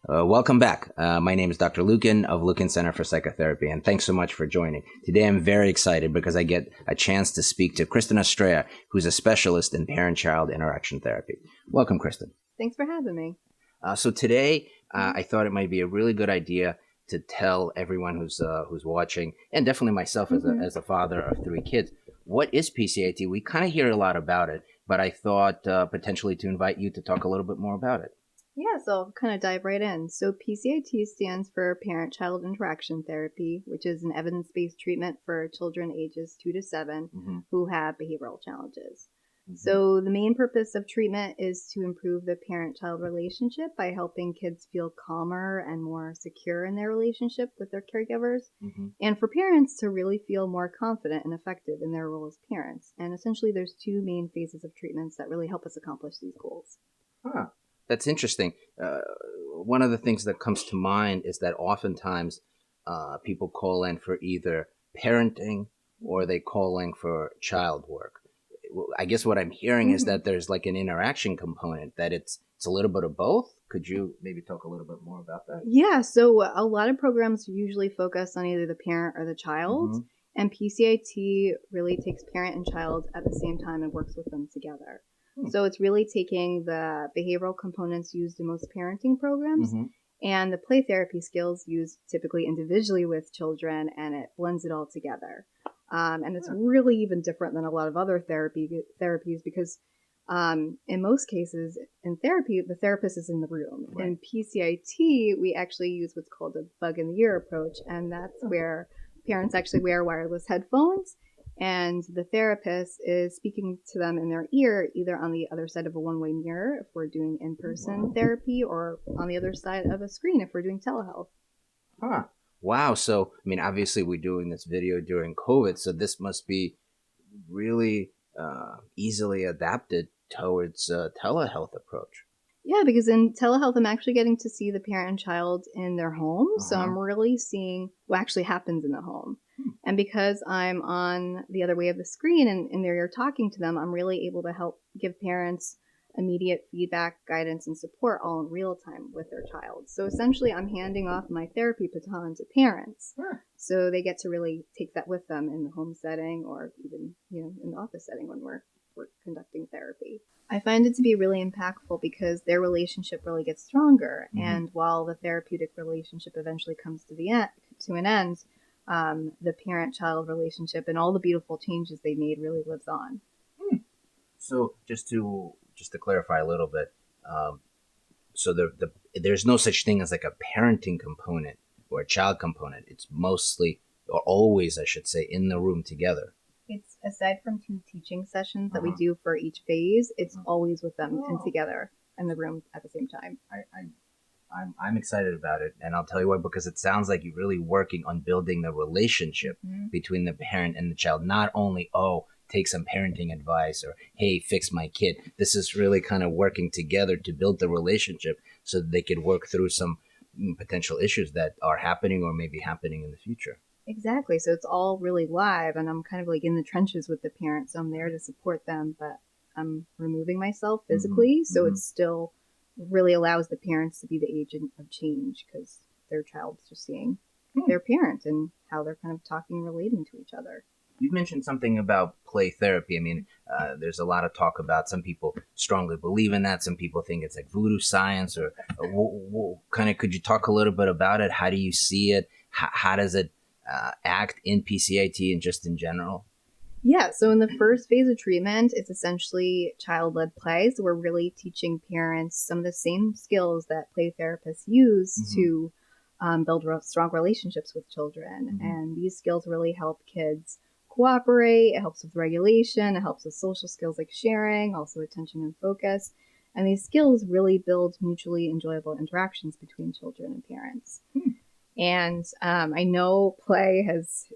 Welcome back. My name is Dr. Lukin of Lukin Center for Psychotherapy, and thanks so much for joining. Today I'm very excited because I get a chance to speak to Kristen Estrella, who's a specialist in parent-child interaction therapy. Welcome, Kristen. Thanks for having me. So today I thought it might be a really good idea to tell everyone who's watching, and definitely myself as a father of 3 kids, what is PCIT? We kind of hear a lot about it, but I thought potentially to invite you to talk a little bit more about it. Yeah, so I'll kind of dive right in. So PCIT stands for Parent-Child Interaction Therapy, which is an evidence-based treatment for children ages 2 to 7 who have behavioral challenges. So the main purpose of treatment is to improve the parent-child relationship by helping kids feel calmer and more secure in their relationship with their caregivers, and for parents to really feel more confident and effective in their role as parents. And essentially there's 2 main phases of treatments that really help us accomplish these goals. Huh. That's interesting. One of the things that comes to mind is that oftentimes people call in for either parenting or they call in for child work. I guess what I'm hearing is that there's like an interaction component, that it's a little bit of both. Could you maybe talk a little bit more about that? Yeah, so a lot of programs usually focus on either the parent or the child, and PCIT really takes parent and child at the same time and works with them together. So it's really taking the behavioral components used in most parenting programs and the play therapy skills used typically individually with children, and it blends it all together. And it's really even different than a lot of other therapies because in most cases in therapy, the therapist is in the room. Right. In PCIT, we actually use what's called a bug in the ear approach, and that's where parents actually wear wireless headphones, and the therapist is speaking to them in their ear, either on the other side of a one-way mirror if we're doing in-person therapy, or on the other side of a screen if we're doing telehealth. Huh. Wow. So, I mean, obviously we're doing this video during COVID, so this must be really easily adapted towards a telehealth approach. Yeah, because in telehealth, I'm actually getting to see the parent and child in their home. So I'm really seeing what actually happens in the home. And because I'm on the other way of the screen and they're talking to them, I'm really able to help give parents immediate feedback, guidance, and support all in real time with their child. So essentially, I'm handing off my therapy baton to parents. So they get to really take that with them in the home setting, or even, in the office setting when we're conducting therapy. I find it to be really impactful because their relationship really gets stronger. And while the therapeutic relationship eventually comes to an end, the parent-child relationship and all the beautiful changes they made really lives on. So just to clarify a little bit, so there's no such thing as like a parenting component or a child component. It's mostly, or always, I should say, in the room together. It's, aside from 2 teaching sessions that we do for each phase, it's always with them and together in the room at the same time. I'm excited about it, and I'll tell you why, because it sounds like you're really working on building the relationship between the parent and the child. Not only, take some parenting advice, or, hey, fix my kid. This is really kind of working together to build the relationship so that they could work through some potential issues that are happening or may be happening in the future. Exactly. So it's all really live, and I'm kind of like in the trenches with the parents. So I'm there to support them, but I'm removing myself physically. So it still really allows the parents to be the agent of change, because their child's just seeing their parent and how they're kind of talking and relating to each other. You mentioned something about play therapy. I mean, there's a lot of talk about, some people strongly believe in that. Some people think it's like voodoo science, or kind of, could you talk a little bit about it? How do you see it? How does it act in PCIT and just in general? Yeah, so in the first phase of treatment, it's essentially child-led play. So we're really teaching parents some of the same skills that play therapists use to build strong relationships with children. And these skills really help kids cooperate. It helps with regulation. It helps with social skills like sharing, also attention and focus. And these skills really build mutually enjoyable interactions between children and parents. And I know play it's,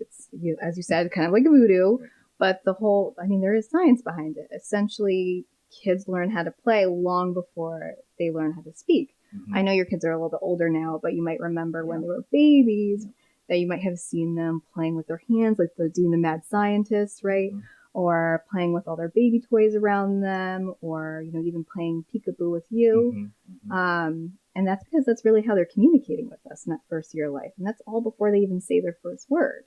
as you said, kind of like a voodoo, but there is science behind it. Essentially, kids learn how to play long before they learn how to speak. I know your kids are a little bit older now, but you might remember when they were babies that you might have seen them playing with their hands, like doing the mad scientist, right? Or playing with all their baby toys around them, or, even playing peekaboo with you. And that's because that's really how they're communicating with us in that first year of life. And that's all before they even say their first word.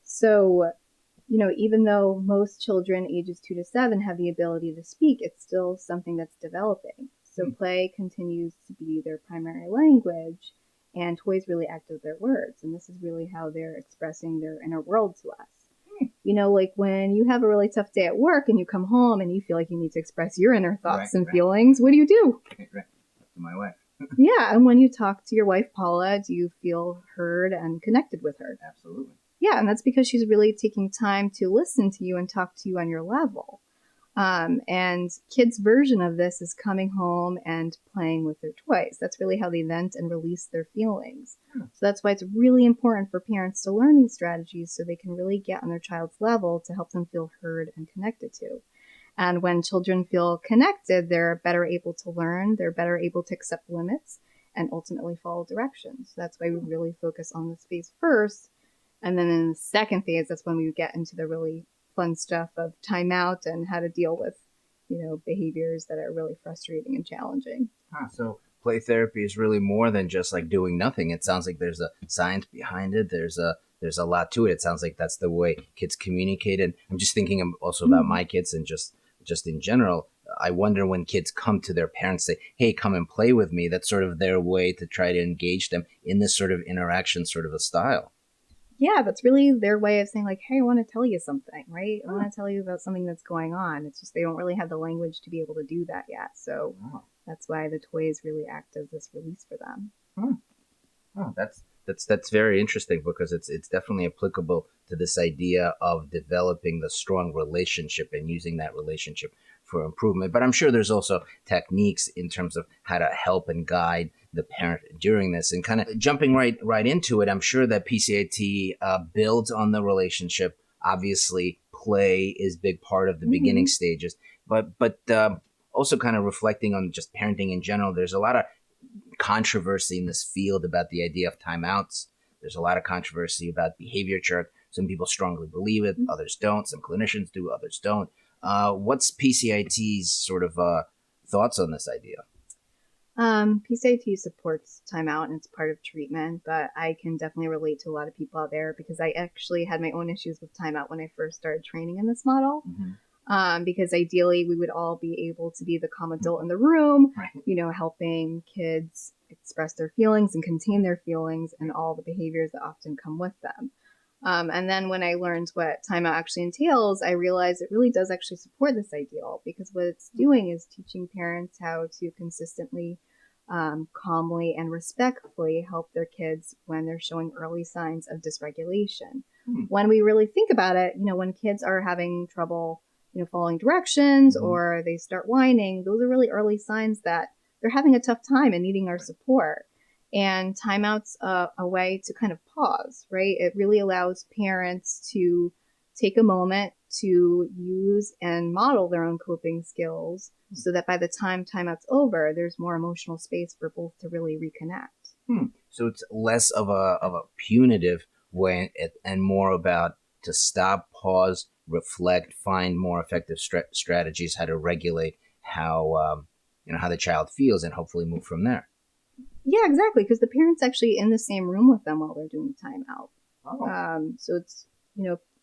So, even though most children ages 2 to 7 have the ability to speak, it's still something that's developing. So play continues to be their primary language, and toys really act as their words. And this is really how they're expressing their inner world to us. Like when you have a really tough day at work and you come home and you feel like you need to express your inner thoughts and feelings, what do you do? Right. To my wife. Yeah, and when you talk to your wife, Paula, do you feel heard and connected with her? Absolutely. Yeah, and that's because she's really taking time to listen to you and talk to you on your level. And kids' version of this is coming home and playing with their toys. That's really how they vent and release their feelings. So that's why it's really important for parents to learn these strategies so they can really get on their child's level to help them feel heard and connected to. And when children feel connected, they're better able to learn, they're better able to accept limits, and ultimately follow directions. So that's why we really focus on this phase first. And then in the second phase, that's when we get into the really fun stuff of timeout and how to deal with, behaviors that are really frustrating and challenging. So play therapy is really more than just like doing nothing. It sounds like there's a science behind it. There's a lot to it. It sounds like that's the way kids communicate. And I'm just thinking also about my kids and just in general. I wonder when kids come to their parents, say, hey, come and play with me. That's sort of their way to try to engage them in this sort of interaction, sort of a style. Yeah, that's really their way of saying like, hey, I want to tell you something, right? I want to tell you about something that's going on. It's just they don't really have the language to be able to do that yet. So that's why the toys really act as this release for them. Oh, that's very interesting because it's definitely applicable to this idea of developing the strong relationship and using that relationship for improvement. But I'm sure there's also techniques in terms of how to help and guide the parent during this. And kind of jumping right into it, I'm sure that PCIT builds on the relationship. Obviously, play is a big part of the beginning stages, but also kind of reflecting on just parenting in general. There's a lot of controversy in this field about the idea of timeouts. There's a lot of controversy about behavior chart. Some people strongly believe it, others don't. Some clinicians do, others don't. What's PCIT's sort of thoughts on this idea? PCIT supports timeout and it's part of treatment, but I can definitely relate to a lot of people out there because I actually had my own issues with timeout when I first started training in this model. Because ideally we would all be able to be the calm adult in the room, helping kids express their feelings and contain their feelings and all the behaviors that often come with them. And then when I learned what timeout actually entails, I realized it really does actually support this ideal because what it's doing is teaching parents how to consistently, calmly and respectfully help their kids when they're showing early signs of dysregulation. When we really think about it, when kids are having trouble following directions or they start whining, those are really early signs that they're having a tough time and needing our support. And timeout's a way to kind of pause, right? It really allows parents to take a moment to use and model their own coping skills so that by the time timeout's over, there's more emotional space for both to really reconnect. So it's less of a punitive way and more about to stop, pause, reflect, find more effective strategies, how to regulate how the child feels, and hopefully move from there. Yeah, exactly. Because the parent's actually in the same room with them while they're doing timeout. So it's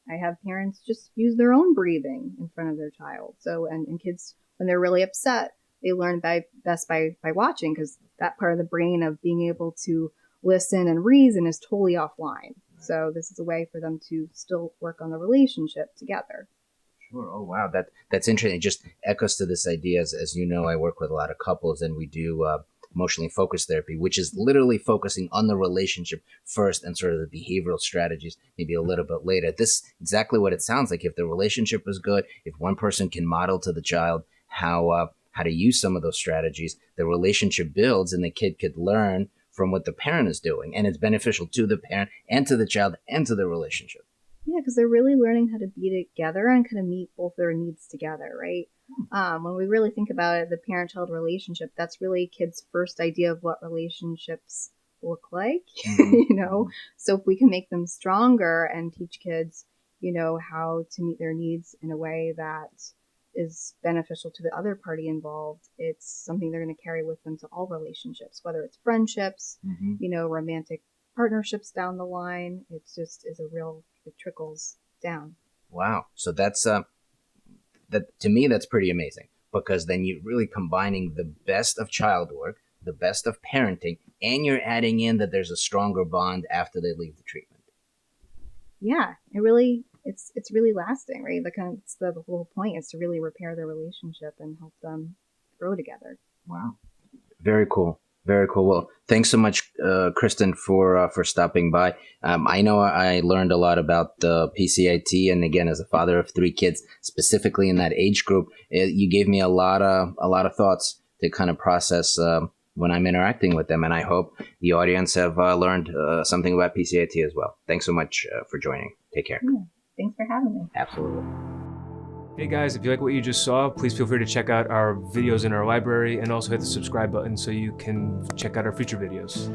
I have parents just use their own breathing in front of their child. So and kids when they're really upset, they learn best by watching because that part of the brain of being able to listen and reason is totally offline. So this is a way for them to still work on the relationship together. Sure. Oh, wow. That's interesting. It just echoes to this idea. As you know, I work with a lot of couples and we do emotionally focused therapy, which is literally focusing on the relationship first and sort of the behavioral strategies maybe a little bit later. This is exactly what it sounds like. If the relationship is good, if one person can model to the child how to use some of those strategies, the relationship builds and the kid could learn from what the parent is doing. And it's beneficial to the parent and to the child and to the relationship. Yeah, because they're really learning how to be together and kind of meet both their needs together, right? When we really think about it, the parent-child relationship, that's really kids' first idea of what relationships look like, So if we can make them stronger and teach kids, how to meet their needs in a way that is beneficial to the other party involved, it's something they're going to carry with them to all relationships, whether it's friendships, romantic partnerships down the line. It trickles down. Wow. So that's that to me, that's pretty amazing, because then you're really combining the best of child work, the best of parenting, and you're adding in that there's a stronger bond after they leave the treatment. Yeah, it's really lasting, right? It's the whole point is to really repair their relationship and help them grow together. Wow. Very cool. Very cool. Well, thanks so much, Kristen, for stopping by. I know I learned a lot about the PCIT, and again, as a father of 3 kids, specifically in that age group, you gave me a lot of thoughts to kind of process when I'm interacting with them, and I hope the audience have learned something about PCIT as well. Thanks so much for joining. Take care. Yeah, thanks for having me. Absolutely. Hey guys, if you like what you just saw, please feel free to check out our videos in our library and also hit the subscribe button so you can check out our future videos.